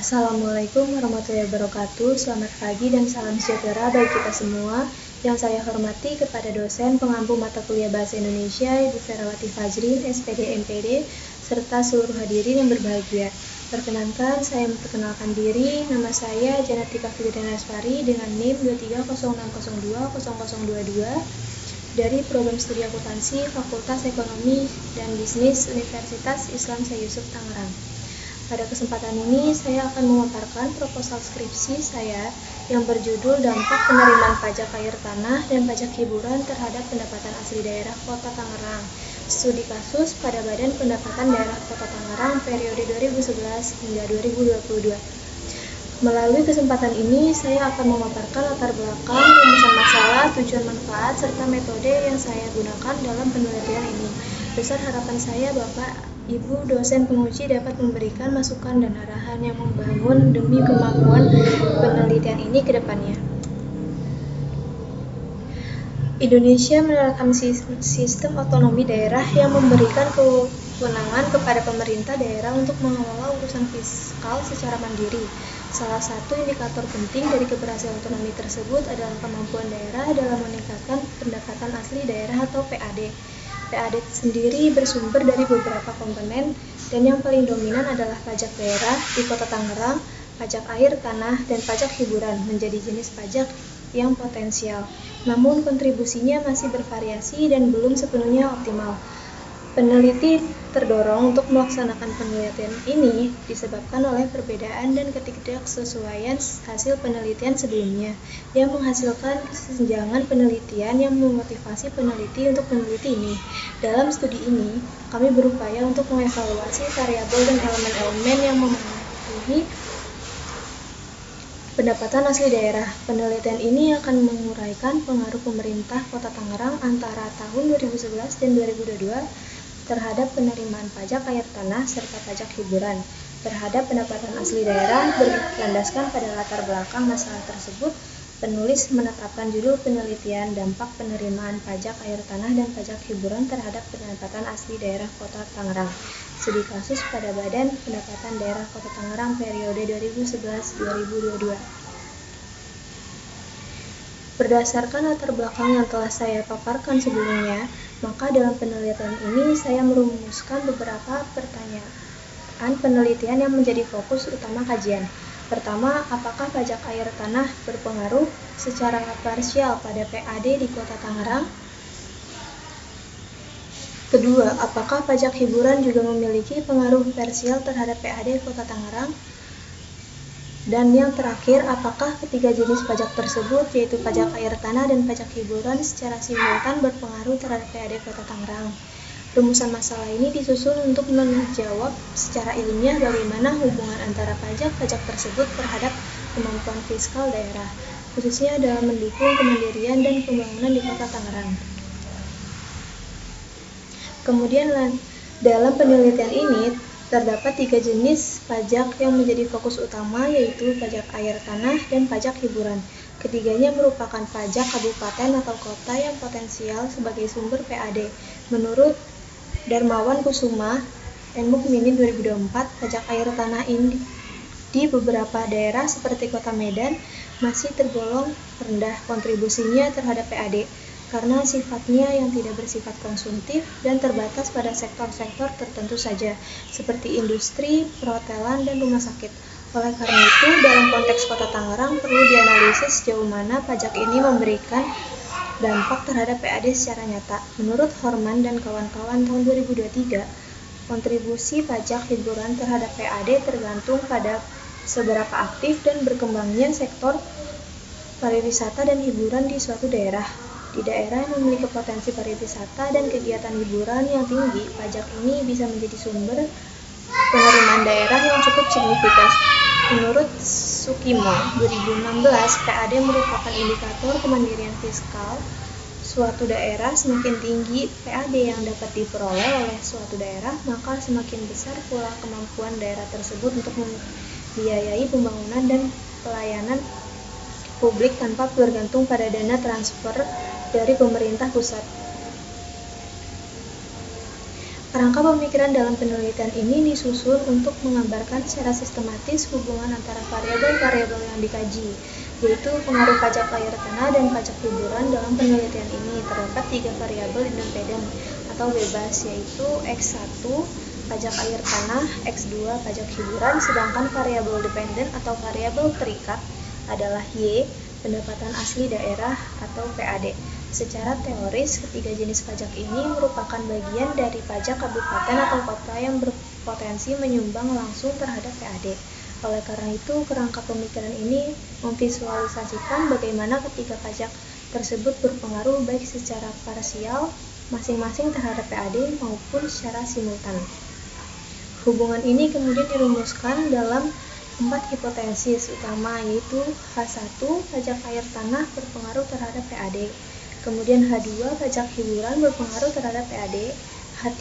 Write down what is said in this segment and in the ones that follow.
Assalamualaikum warahmatullahi wabarakatuh. Selamat pagi dan salam sejahtera bagi kita semua. Yang saya hormati kepada dosen pengampu mata kuliah Bahasa Indonesia, Ibu Ferawati Fajrin, SPD MPD, serta seluruh hadirin yang berbahagia. Perkenankan, saya memperkenalkan diri. Nama saya Janatika Fitriana Asfari dengan NIM 2306020022 dari Program Studi Akuntansi Fakultas Ekonomi dan Bisnis Universitas Islam Syekh Yusuf Tangerang. Pada kesempatan ini, saya akan memaparkan proposal skripsi saya yang berjudul Dampak Penerimaan Pajak Air Tanah dan Pajak Hiburan Terhadap Pendapatan Asli Daerah Kota Tangerang. Studi kasus pada Badan Pendapatan Daerah Kota Tangerang periode 2011 hingga 2022. Melalui kesempatan ini, saya akan memaparkan latar belakang, rumusan masalah, tujuan manfaat, serta metode yang saya gunakan dalam penelitian ini. Besar harapan saya Bapak Ibu dosen penguji dapat memberikan masukan dan arahan yang membangun demi kemampuan penelitian ini ke depannya. Indonesia menerapkan sistem otonomi daerah yang memberikan kewenangan kepada pemerintah daerah untuk mengelola urusan fiskal secara mandiri. Salah satu indikator penting dari keberhasilan otonomi tersebut adalah kemampuan daerah dalam meningkatkan pendapatan asli daerah atau PAD. PAD sendiri bersumber dari beberapa komponen dan yang paling dominan adalah pajak daerah di Kota Tangerang, pajak air tanah, dan pajak hiburan menjadi jenis pajak yang potensial. Namun kontribusinya masih bervariasi dan belum sepenuhnya optimal. Peneliti terdorong untuk melaksanakan penelitian ini disebabkan oleh perbedaan dan ketidaksesuaian hasil penelitian sebelumnya yang menghasilkan kesenjangan penelitian yang memotivasi peneliti untuk meneliti ini. Dalam studi ini, kami berupaya untuk mengevaluasi variabel dan elemen-elemen yang memengaruhi pendapatan asli daerah. Penelitian ini akan menguraikan pengaruh pemerintah Kota Tangerang antara tahun 2011 dan 2022 terhadap penerimaan pajak air tanah serta pajak hiburan terhadap pendapatan asli daerah. Berlandaskan pada latar belakang masalah tersebut, penulis menetapkan judul penelitian Dampak Penerimaan Pajak Air Tanah dan Pajak Hiburan Terhadap Pendapatan Asli Daerah Kota Tangerang. Studi kasus pada Badan Pendapatan Daerah Kota Tangerang periode 2011-2022. Berdasarkan latar belakang yang telah saya paparkan sebelumnya, maka dalam penelitian ini saya merumuskan beberapa pertanyaan penelitian yang menjadi fokus utama kajian. Pertama, apakah pajak air tanah berpengaruh secara parsial pada PAD di Kota Tangerang? Kedua, apakah pajak hiburan juga memiliki pengaruh parsial terhadap PAD Kota Tangerang? Dan yang terakhir, apakah ketiga jenis pajak tersebut, yaitu pajak air tanah dan pajak hiburan, secara simultan berpengaruh terhadap PAD Kota Tangerang? Rumusan masalah ini disusun untuk menjawab secara ilmiah bagaimana hubungan antara pajak-pajak tersebut terhadap kemampuan fiskal daerah, khususnya dalam mendukung kemandirian dan pembangunan di Kota Tangerang. Kemudian dalam penelitian ini terdapat 3 jenis pajak yang menjadi fokus utama, yaitu pajak air tanah dan pajak hiburan. Ketiganya merupakan pajak kabupaten atau kota yang potensial sebagai sumber PAD. Menurut Darmawan Kusuma, Enmuk Mini 2024, pajak air tanah ini di beberapa daerah seperti Kota Medan masih tergolong rendah kontribusinya terhadap PAD karena sifatnya yang tidak bersifat konsumtif dan terbatas pada sektor-sektor tertentu saja, seperti industri, perhotelan, dan rumah sakit. Oleh karena itu, dalam konteks Kota Tangerang perlu dianalisis sejauh mana pajak ini memberikan dampak terhadap PAD secara nyata. Menurut Horman dan kawan-kawan tahun 2023, kontribusi pajak hiburan terhadap PAD tergantung pada seberapa aktif dan berkembangnya sektor pariwisata dan hiburan di suatu daerah. Di daerah yang memiliki potensi pariwisata dan kegiatan hiburan yang tinggi, pajak ini bisa menjadi sumber penerimaan daerah yang cukup signifikan. Menurut Sukimo 2016, PAD merupakan indikator kemandirian fiskal suatu daerah. Semakin tinggi PAD yang dapat diperoleh oleh suatu daerah, maka semakin besar pula kemampuan daerah tersebut untuk membiayai pembangunan dan pelayanan publik tanpa bergantung pada dana transfer dari pemerintah pusat. Kerangka pemikiran dalam penelitian ini disusun untuk menggambarkan secara sistematis hubungan antara variabel-variabel yang dikaji, yaitu pengaruh pajak air tanah dan pajak hiburan. Dalam penelitian ini terdapat 3 variabel independen atau bebas, yaitu X1 pajak air tanah, X2 pajak hiburan, sedangkan variabel dependen atau variabel terikat adalah Y, pendapatan asli daerah atau PAD. Secara teoris, ketiga jenis pajak ini merupakan bagian dari pajak kabupaten atau kota yang berpotensi menyumbang langsung terhadap PAD. Oleh karena itu, kerangka pemikiran ini memvisualisasikan bagaimana ketiga pajak tersebut berpengaruh baik secara parsial masing-masing terhadap PAD maupun secara simultan. Hubungan ini kemudian dirumuskan dalam 4 hipotesis utama, yaitu H1 pajak air tanah berpengaruh terhadap PAD, kemudian H2 pajak hiburan berpengaruh terhadap PAD, H3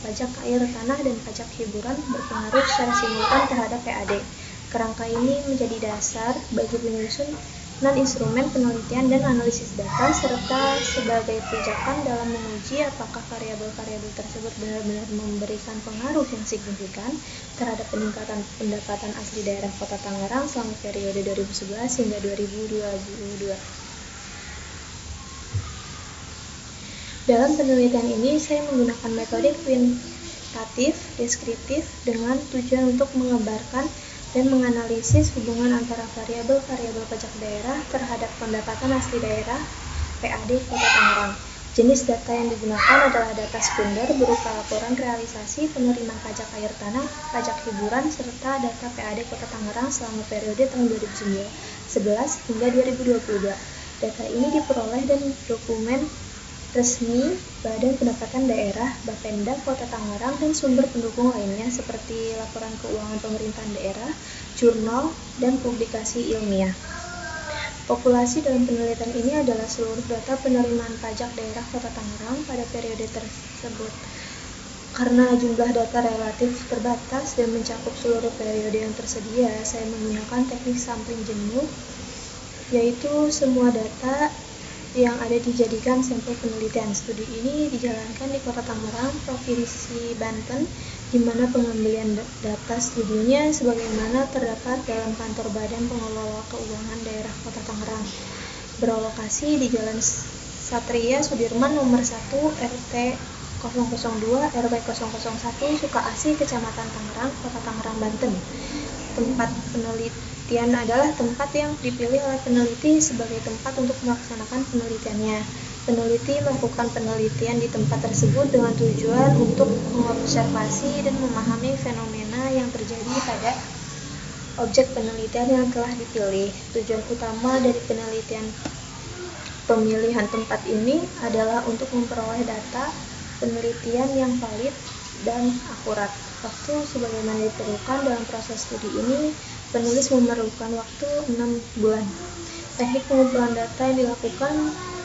pajak air tanah dan pajak hiburan berpengaruh secara simultan terhadap PAD. Kerangka ini menjadi dasar bagi penyusunan instrumen penelitian dan analisis data, serta sebagai pijakan dalam menguji apakah variabel-variabel tersebut benar-benar memberikan pengaruh yang signifikan terhadap peningkatan pendapatan asli daerah Kota Tangerang selama periode 2011 hingga 2022. Dalam penelitian ini, saya menggunakan metode kuantitatif deskriptif dengan tujuan untuk menggambarkan dan menganalisis hubungan antara variabel-variabel pajak daerah terhadap pendapatan asli daerah PAD Kota Tangerang. Jenis data yang digunakan adalah data sekunder berupa laporan realisasi penerimaan pajak air tanah, pajak hiburan, serta data PAD Kota Tangerang selama periode tahun 2011 hingga 2022. Data ini diperoleh dari dokumen resmi Badan Pendapatan Daerah Bapenda Kota Tangerang dan sumber pendukung lainnya seperti laporan keuangan pemerintahan daerah, jurnal, dan publikasi ilmiah. Populasi dalam penelitian ini adalah seluruh data penerimaan pajak daerah Kota Tangerang pada periode tersebut. Karena jumlah data relatif terbatas dan mencakup seluruh periode yang tersedia, saya menggunakan teknik sampling jenuh, yaitu semua data yang ada dijadikan sampel penelitian. Studi ini dijalankan di Kota Tangerang, Provinsi Banten, di mana pengambilan data studinya sebagaimana terdapat dalam kantor Badan Pengelola Keuangan Daerah Kota Tangerang, berlokasi di Jalan Satria Sudirman nomor 1 RT 002 RW 001 Sukaasih, Kecamatan Tangerang, Kota Tangerang, Banten. Tempat penelitian adalah tempat yang dipilih oleh peneliti sebagai tempat untuk melaksanakan penelitiannya. Peneliti melakukan penelitian di tempat tersebut dengan tujuan untuk mengobservasi dan memahami fenomena yang terjadi pada objek penelitian yang telah dipilih. Tujuan utama dari penelitian pemilihan tempat ini adalah untuk memperoleh data penelitian yang valid dan akurat. Waktu sebagaimana diperlukan dalam proses studi ini, penulis memerlukan waktu 6 bulan. Teknik pengumpulan data yang dilakukan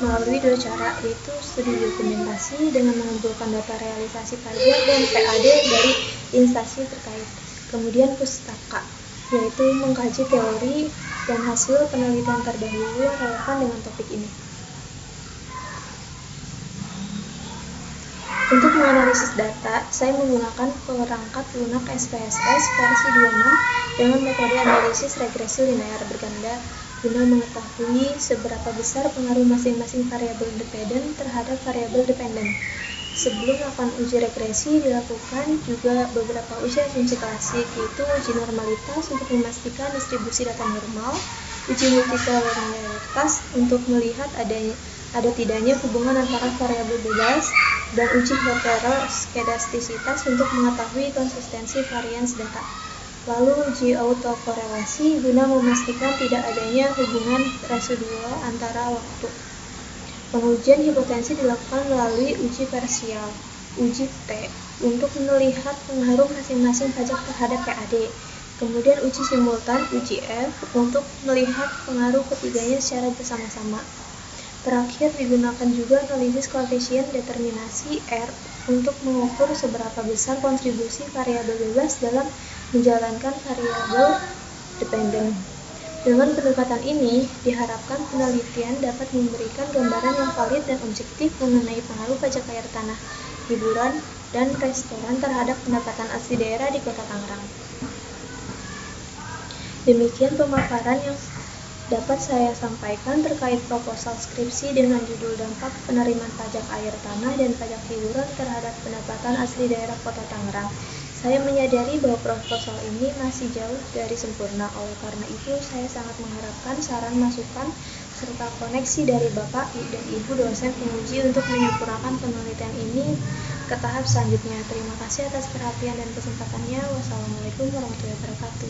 melalui 2 cara, yaitu studi dokumentasi dengan mengumpulkan data realisasi pajak dan PAD dari instansi terkait. Kemudian pustaka, yaitu mengkaji teori dan hasil penelitian terdahulu yang relevan dengan topik ini. Untuk menganalisis data, saya menggunakan perangkat lunak SPSS versi 26 dengan metode analisis regresi linear berganda guna mengetahui seberapa besar pengaruh masing-masing variabel dependen terhadap variabel dependen. Sebelum melakukan uji regresi, dilakukan juga beberapa uji asumsi klasik, yaitu uji normalitas untuk memastikan distribusi data normal, uji multikolonialitas untuk melihat ada tidaknya hubungan antara variabel bebas, dan uji heteroskedastisitas untuk mengetahui konsistensi varians data. Lalu uji autokorelasi guna memastikan tidak adanya hubungan residual antara waktu. Pengujian hipotensi dilakukan melalui uji parsial, uji T, untuk melihat pengaruh masing-masing pajak terhadap PAD. Kemudian uji simultan, uji F, untuk melihat pengaruh ketiganya secara bersama-sama. Terakhir, digunakan juga analisis koefisien determinasi R untuk mengukur seberapa besar kontribusi variabel bebas dalam menjalankan variabel dependen. Dengan pendekatan ini, diharapkan penelitian dapat memberikan gambaran yang valid dan objektif mengenai pengaruh pajak air tanah, hiburan, dan restoran terhadap pendapatan asli daerah di Kota Tangerang. Demikian pemaparan yang dapat saya sampaikan terkait proposal skripsi dengan judul Dampak Penerimaan Pajak Air Tanah dan Pajak Hiburan terhadap Pendapatan Asli Daerah Kota Tangerang. Saya menyadari bahwa proposal ini masih jauh dari sempurna, oleh karena itu saya sangat mengharapkan saran masukan serta koneksi dari Bapak dan Ibu dosen penguji untuk menyempurnakan penelitian ini ke tahap selanjutnya. Terima kasih atas perhatian dan kesempatannya. Wassalamualaikum warahmatullahi wabarakatuh.